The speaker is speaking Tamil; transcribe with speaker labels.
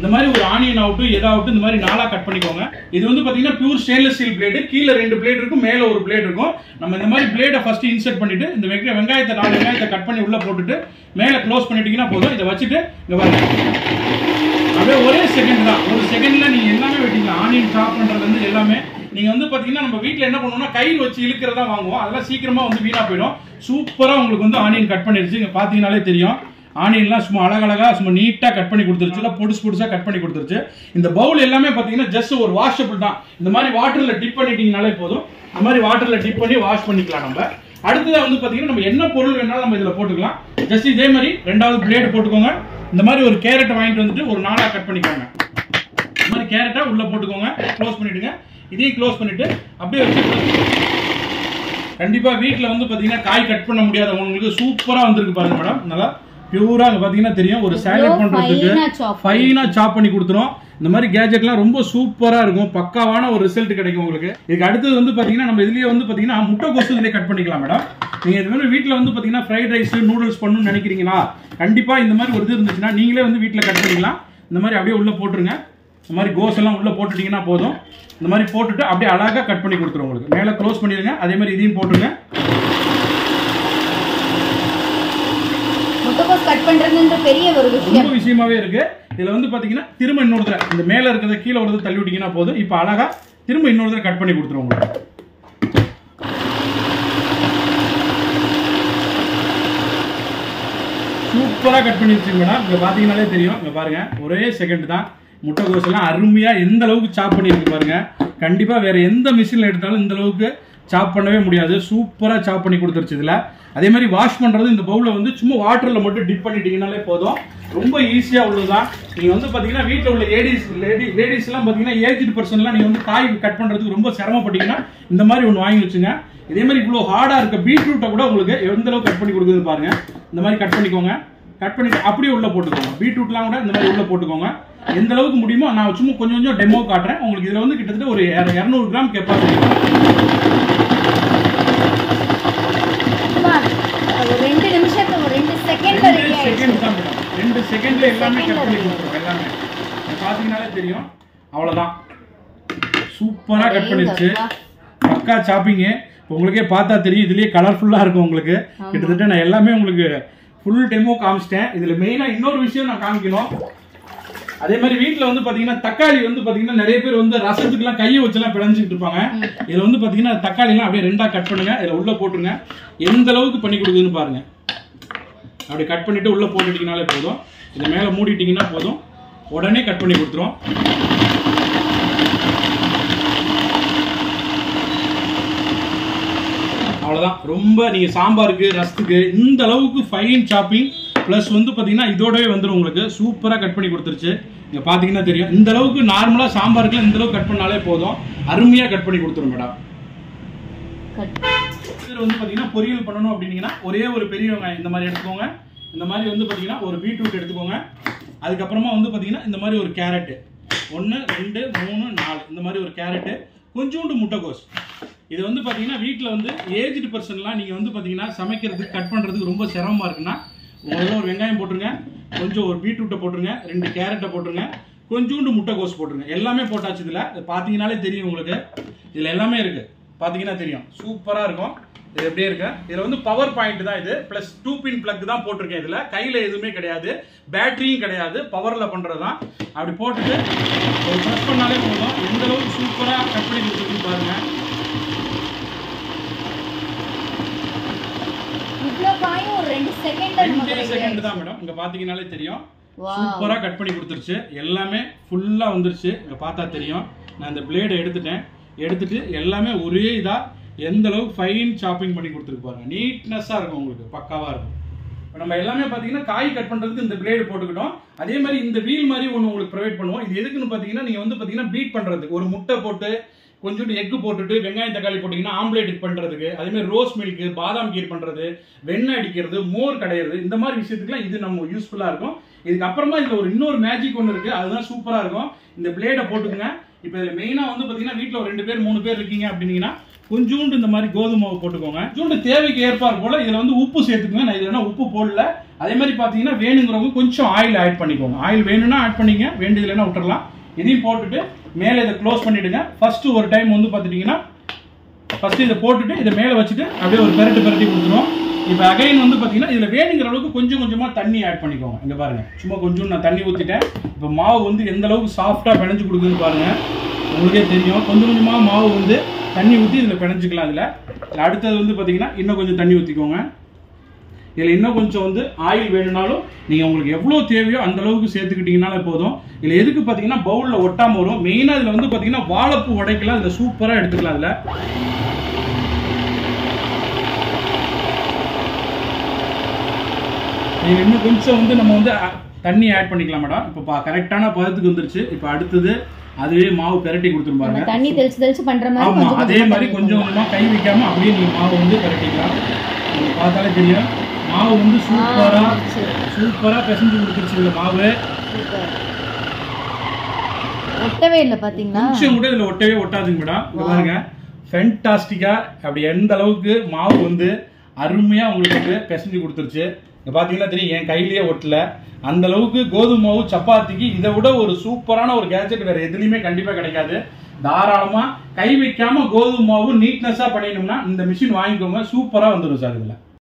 Speaker 1: இந்த மாதிரி ஒரு ஆனியன் ஆகட்டும் எதாகட்டும் இந்த மாதிரி 4ஆ கட் பண்ணிக்கோங்க. இது வந்து பாத்தீங்கன்னா பியூர் ஸ்டெயின்லெஸ் ஸ்டீல் பிளேடு. கீழே 2 பிளேட் இருக்கும், மேல ஒரு பிளேட் இருக்கும். நம்ம இந்த மாதிரி பிளேடை ஃபர்ஸ்ட் இன்சர்ட் பண்ணிட்டு இந்த வெங்காயத்தை 4 வெங்காயத்தை கட் பண்ணி உள்ள போட்டுட்டு மேல க்ளோஸ் பண்ணிட்டீங்கன்னா போதும். இதை வச்சுட்டு இங்க பாருங்க, அப்படியே ஒரே செகண்ட் தான், ஒரு செகண்ட்ல நீங்க எல்லாமே வெட்டிக்கலாம். ஆனியன் சாப் பண்றதுல இருந்து எல்லாமே. நீங்க வந்து பாத்தீங்கன்னா நம்ம வீட்ல என்ன பண்ணுவோம்னா கயிறு வச்சு இழுக்கிறதா வாங்குவோம், அதெல்லாம் சீக்கிரமா வந்து வீணா போயிடும். சூப்பரா உங்களுக்கு வந்து ஆனியன் கட் பண்ணிருச்சு. இங்க பாத்தீங்கன்னாலே தெரியும், ஆனியன்லாம் சும்மா அழகழகா சும்மா நீட்டா கட் பண்ணி கொடுத்துருச்சு, இல்லை பொடுசா கட் பண்ணி கொடுத்துருச்சு. இந்த பவுல் எல்லாமே பாத்தீங்கன்னா ஜஸ்ட் ஒரு வாஷபிள் தான். இந்த மாதிரி வாட்டர்ல டிப் பண்ணிட்டீங்கனாலே போதும். இந்த மாதிரி வாட்டர்ல டிப் பண்ணி வாஷ் பண்ணிக்கலாம். நம்ம அடுத்ததா வந்து பாத்தீங்கன்னா நம்ம என்ன பொருள் வேணாலும் நம்ம இதுல போட்டுக்கலாம். ஜஸ்ட் இதே மாதிரி 2வது பிளேட் போட்டுக்கோங்க. இந்த மாதிரி ஒரு கேரட் வாங்கிட்டு வந்துட்டு ஒரு 4ஆ கட் பண்ணிக்கோங்க. இந்த மாதிரி கேரட்டா உள்ள போட்டுக்கோங்க, க்ளோஸ் பண்ணிடுங்க. இதையும் க்ளோஸ் பண்ணிட்டு அப்படியே வச்சு கண்டிப்பா வீட்டுல வந்து பாத்தீங்கன்னா காய் கட் பண்ண முடியாதவங்களுக்கு சூப்பரா வந்திருக்கு பாருங்க மேடம். நல்லா பியூரா அங்க பாத்தீங்கன்னா தெரியும், ஒரு சாலட் பண்றதுக்கு ஃபைனா சாப் பண்ணி கொடுத்துரும். இந்த மாதிரி கேஜெட்லாம் ரொம்ப சூப்பரா இருக்கும், பக்காவான ஒரு ரிசல்ட் கிடைக்கும் உங்களுக்கு. இதுக்கு அடுத்தது வந்து பாத்தீங்கன்னா நம்ம இதுலயே வந்து பாத்தீங்கன்னா முட்டைகோஸ் இதுலயே கட் பண்ணிக்கலாம் மேடம். நீங்க இது மாதிரி வீட்டுல வந்து பாத்தீங்கன்னா ஃப்ரைட் ரைஸ் நூடுல்ஸ் பண்ணணும்னு நினைக்கிறீங்களா, கண்டிப்பா இந்த மாதிரி ஒரு இது இருந்துச்சுன்னா நீங்களே வந்து வீட்டுல கட் பண்ணிக்கலாம். இந்த மாதிரி அப்படியே உள்ள போட்டுருங்க. இந்த மாதிரி கோஸ் எல்லாம் உள்ள போட்டுட்டீங்கன்னா போதும். இந்த மாதிரி போட்டுட்டு அப்படியே அழகா கட் பண்ணி கொடுத்துரும் உங்களுக்கு. மேல க்ளோஸ் பண்ணிடுங்க. அதே மாதிரி இதையும் போட்டுருங்க.
Speaker 2: முட்டைகோஸ் கட் பண்றதுன்ற பெரிய ஒரு
Speaker 1: ரொம்ப விஷயமாவே இருக்கு. இதுல வந்து பாத்தீங்கன்னா திரும்ப இன்னொரு தடவை இந்த மேல இருக்கிறத கீழே ஒரு தள்ளி விட்டீங்கன்னா போதும். இப்போ அழகா திரும்ப இன்னொரு தடவை கட் பண்ணி கொடுத்துரும் உங்களுக்கு. சூப்பரா கட் பண்ணி வச்சுங்க மேடம். இங்க பாத்தீங்கன்னாலே தெரியும், இங்க பாருங்க ஒரே செகண்ட் தான். முட்டைகோஸ் எல்லாம் அருமையா எந்த அளவுக்கு சாப் பண்ணிருக்கு பாருங்க. கண்டிப்பா வேற எந்த மிஷின்ல எடுத்தாலும் இந்த அளவுக்கு சாப் பண்ணவே முடியாது. சூப்பரா சாப் பண்ணி கொடுத்துருச்சு இதுல. அதே மாதிரி வாஷ் பண்றது இந்த பவுல வந்து சும்மா வாட்டர்ல மட்டும் டிப் பண்ணிட்டீங்கன்னாலே போதும். ரொம்ப ஈஸியா உள்ளதுதான். நீங்க வந்து பாத்தீங்கன்னா வீட்டுல உள்ள லேடிஸ் எல்லாம் பாத்தீங்கன்னா ஏஜ்டு பர்சன்லாம் நீங்க வந்து காய் கட் பண்றதுக்கு ரொம்ப சிரமப்பட்டீங்கன்னா இந்த மாதிரி ஒன்று வாங்கி வச்சுங்க. இதே மாதிரி இவ்வளவு ஹார்டா இருக்க பீட்ரூட்டை கூட உங்களுக்கு எந்த அளவுக்கு கட் பண்ணி கொடுக்குதுன்னு பாருங்க. இந்த மாதிரி கட் பண்ணிக்கோங்க. கட் பண்ணிட்டு அப்படியே உள்ள போட்டுக்கோங்க. பீட்ரூட்லாம் கூட இந்த மாதிரி உள்ள போட்டுக்கோங்க. எந்த அளவுக்கு முடியுமோ நான் சும்மா கொஞ்சம் கொஞ்சம் டெமோ காட்டுறேன் உங்களுக்கு. இதுல வந்து கிட்டத்தட்ட ஒரு 200 கிராம் கெப்பாசிட்டி.
Speaker 2: 2 நிமிஷத்துல 2 செகண்ட்ல ரெடி ஆயிடுச்சு.
Speaker 1: 2 செகண்ட்ல எல்லாமே கட் பண்ணி கொடுத்துரும். எல்லாமே பாத்தீங்கன்னாலே தெரியும். அவ்வளவுதான், சூப்பரா கட் பண்ணிருச்சு. பக்கா சாப்பிங்க. உங்களுக்கே பார்த்தா தெரியும், இதுலயே கலர்ஃபுல்லா இருக்கும் உங்களுக்கு. கிட்டத்தட்ட நான் எல்லாமே உங்களுக்கு ஃபுல் டெமோ காமிச்சிட்டேன். இதுல மெயினா இன்னொரு விஷயம் நான் காமிக்கணும். அதே மாதிரி வீட்டுல வந்து பாத்தீங்கன்னா தக்காளி வந்து பாத்தீங்கன்னா நிறைய பேர் வந்து ரசத்துக்கு எல்லாம் கையை வச்சு எல்லாம் பிழைஞ்சிட்டு இருப்பாங்க. இதுல வந்து பாத்தீங்கன்னா தக்காளி எல்லாம் அப்படியே 2ஆ கட் பண்ணுங்க. இதுல உள்ள போட்டுருங்க. எந்த அளவுக்கு பண்ணி கொடுக்குதுன்னு பாருங்க. அப்படி கட் பண்ணிட்டு உள்ள போட்டுட்டீங்கனாலே போதும். இதை மேல மூடிட்டீங்கன்னா போதும், உடனே கட் பண்ணி கொடுத்துரும். அவ்வளவுதான். ரொம்ப நீங்க சாம்பாருக்கு ரசத்துக்கு இந்த அளவுக்கு ஃபைன் சாப்பிங் பிளஸ் வந்து பாத்தீங்கன்னா இதோடவே வந்துடும் உங்களுக்கு. சூப்பரா கட் பண்ணி கொடுத்துருச்சு. இங்க பாத்தீங்கன்னா தெரியும், இந்த அளவுக்கு நார்மலா சாம்பாருக்கு இந்த அளவுக்கு கட் பண்ணாலே போதும், அருமையா கட் பண்ணி கொடுத்துரும் மேடம். இதுல வந்து பாத்தீங்கன்னா பொரியல் பண்ணணும் அப்படின்னீங்கன்னா ஒரே ஒரு பெரிய வெங்காயம் இந்த மாதிரி எடுத்துக்கோங்க. இந்த மாதிரி வந்து பாத்தீங்கன்னா ஒரு பீட்ரூட் எடுத்துக்கோங்க. அதுக்கப்புறமா வந்து பாத்தீங்கன்னா இந்த மாதிரி ஒரு கேரட் 1 2 3 4 இந்த மாதிரி ஒரு கேரட், கொஞ்சோண்டு முட்டைகோஸ். இது வந்து பாத்தீங்கன்னா வீட்டுல வந்து ஏஜ்டு பர்சன்லாம் நீங்க வந்து பாத்தீங்கன்னா சமைக்கிறதுக்கு கட் பண்றதுக்கு ரொம்ப சிரமமா இருக்குன்னா முதல்ல ஒரு வெங்காயம் போட்டுருங்க, கொஞ்சம் ஒரு பீட்ரூட்டை போட்டுருங்க, 2 கேரட்டை போட்டுருங்க, கொஞ்சோண்டு முட்டைகோஸ் போட்டுருங்க. எல்லாமே போட்டாச்சு. இதுல பாத்தீங்கன்னாலே தெரியும் உங்களுக்கு. இதுல எல்லாமே இருக்கு, பாத்தீங்கன்னா தெரியும். சூப்பரா இருக்கும். இது எப்படியே இருக்கு. இதுல வந்து பவர் பாயிண்ட் தான் இது, பிளஸ் 2 பின் பிளக் தான் போட்டிருக்கேன். இதுல கையில எதுவுமே கிடையாது, பேட்டரியும் கிடையாது, பவர்ல பண்றதுதான். அப்படி போட்டுட்டு ஒரு ப்ரெஸ் பண்ணாலே போதும். எந்த அளவுக்கு சூப்பரா கட் பண்ணி கொடுத்துருக்கு பாருங்க.
Speaker 2: காயும் 2 செகண்ட்
Speaker 1: தான் மேடம். இங்க பாத்தீங்கன்னாலே தெரியும். சூப்பரா கட் பண்ணி கொடுத்துருச்சு. எல்லாமே ஃபுல்லா வந்துருச்சு. இங்க பார்த்தா தெரியும். நான் இந்த பிளேடை எடுத்துட்டு எல்லாமே ஒரே இதா எந்த அளவுக்கு ஃபைன் சாப்பிங் பண்ணி கொடுத்துருக்கு பாருங்க. நீட்னஸா இருக்கும் உங்களுக்கு, பக்காவா இருக்கும். நம்ம எல்லாமே பாத்தீங்கன்னா காய் கட் பண்றதுக்கு இந்த பிளேடு போட்டுக்கிட்டோம். அதே மாதிரி இந்த வீல் மாதிரி ஒன்று உங்களுக்கு ப்ரொவைட் பண்ணுவோம். இது எதுக்குன்னு பாத்தீங்கன்னா நீங்க வந்து பாத்தீங்கன்னா பீட் பண்றதுக்கு ஒரு முட்டை போட்டு கொஞ்சோண்டு எக் போட்டுட்டு வெங்காயம் தக்காளி போட்டீங்கன்னா ஆம்லேட் பண்றதுக்கு, அதே மாதிரி ரோஸ் மில்க் பாதாம் கீர் பண்றது, வெண்ணெய் அடிக்கிறது, மோர் கடையிறது, இந்த மாதிரி விஷயத்துக்குலாம் இது நம்ம யூஸ்ஃபுல்லா இருக்கும். இதுக்கு அப்புறமா இதுல ஒரு இன்னொரு மேஜிக் ஒன்று இருக்கு, அதுதான் சூப்பரா இருக்கும். இந்த பிளேடை போட்டுக்கங்க. இப்போ இதுல மெயினா வந்து பாத்தீங்கன்னா வீட்டுல ஒரு 2 பேர் 3 பேர் இருக்கீங்க அப்படின்னீங்கன்னா கொஞ்சோண்டு இந்த மாதிரி கோதுமை மாவு போட்டுக்கோங்க. கொஞ்சோண்டு தேவைக்கு ஏற்பாடு போல இதுல வந்து உப்பு சேர்த்துக்கோங்க. நான் இதுல உப்பு போடல. அதே மாதிரி பாத்தீங்கன்னா வேணுங்கிறவங்க கொஞ்சம் ஆயில் ஆட் பண்ணிக்கோங்க. ஆயில் வேணும்னா ஆட் பண்ணிங்க, வேண்டியது இல்லைன்னா விட்டுறலாம். இதையும் போட்டுட்டு மேலே இதை க்ளோஸ் பண்ணிடுங்க. ஃபர்ஸ்ட் ஒரு டைம் வந்து பார்த்துட்டீங்கன்னா ஃபர்ஸ்ட் இதை போட்டுட்டு இதை மேலே வச்சுட்டு அப்படியே ஒரு பெரட்டி கொடுத்துரும். இப்போ அகைன் வந்து பார்த்தீங்கன்னா இதில் வேணுங்கிற அளவுக்கு கொஞ்சம் கொஞ்சமாக தண்ணி ஆட் பண்ணிக்கோங்க. இங்கே பாருங்க, சும்மா கொஞ்சம் நான் தண்ணி ஊற்றிட்டேன். இப்போ மாவு வந்து எந்த அளவுக்கு சாஃப்டாக பிணைஞ்சு கொடுக்குதுன்னு பாருங்க, உங்களுக்கே தெரியும். கொஞ்சம் கொஞ்சமாக மாவு வந்து தண்ணி ஊற்றி இதில் பிணைஞ்சிக்கலாம். இதில் அடுத்தது வந்து பார்த்தீங்கன்னா இன்னும் கொஞ்சம் தண்ணி ஊற்றிக்கோங்க. இதில் இன்னும் கொஞ்சம் வந்து ஆயில் வேணும்னாலும் நீங்கள் உங்களுக்கு எவ்வளோ தேவையோ அந்த அளவுக்கு சேர்த்துக்கிட்டீங்கனாலே போதும். இதில் எதுக்கு பார்த்தீங்கன்னா பவுலில் ஒட்டாமல் வரும். மெயினாக இதில் வந்து பார்த்தீங்கன்னா வாழைப்பூ உடைக்கலாம். இதில் சூப்பராக எடுத்துக்கலாம். இதில் இன்னும் கொஞ்சம் வந்து நம்ம வந்து தண்ணி ஆட் பண்ணிக்கலாம் மேடம். இப்போ கரெக்டான பதத்துக்கு வந்துருச்சு. இப்போ அடுத்தது அதுவே மாவு பெரட்டி கொடுத்துருப்பாங்க.
Speaker 2: தண்ணி தெளிச்சு பண்ற மாதிரி.
Speaker 1: ஆமா, அதே மாதிரி கொஞ்சம் கொஞ்சமா கை வைக்காம அப்படியே நீங்க மாவு வந்து பெரட்டிக்கலாம். பார்த்தாலே தெரியும் மாவு வந்து சூப்பரா பிசைஞ்சு கொடுத்துருச்சு. இந்த மாவு
Speaker 2: ஒட்டவே இல்லை பாத்தீங்களா?
Speaker 1: கொஞ்சம் கூட இதுல ஒட்டவே ஒட்டாதுங்க மேடம். இங்க பாருங்க, ஃபேண்டாஸ்டிக்கா அப்படி எந்த அளவுக்கு மாவு வந்து அருமையா உங்களுக்கு வந்து பிசைஞ்சு கொடுத்துருச்சு. இங்க பாத்தீங்கன்னா தெரியும், என் கையிலேயே ஒட்டல. அந்த அளவுக்கு கோதுமை மாவு சப்பாத்திக்கு இதை விட ஒரு சூப்பரான ஒரு கேஜெட் வேற எதுலையுமே கண்டிப்பா கிடைக்காது. தாராளமா கை வைக்காம கோதுமை மாவு நீட்னஸா பண்ணிடணும்னா இந்த மிஷின் வாங்கிக்கோங்க. சூப்பரா வந்துடும் சார் இதுல.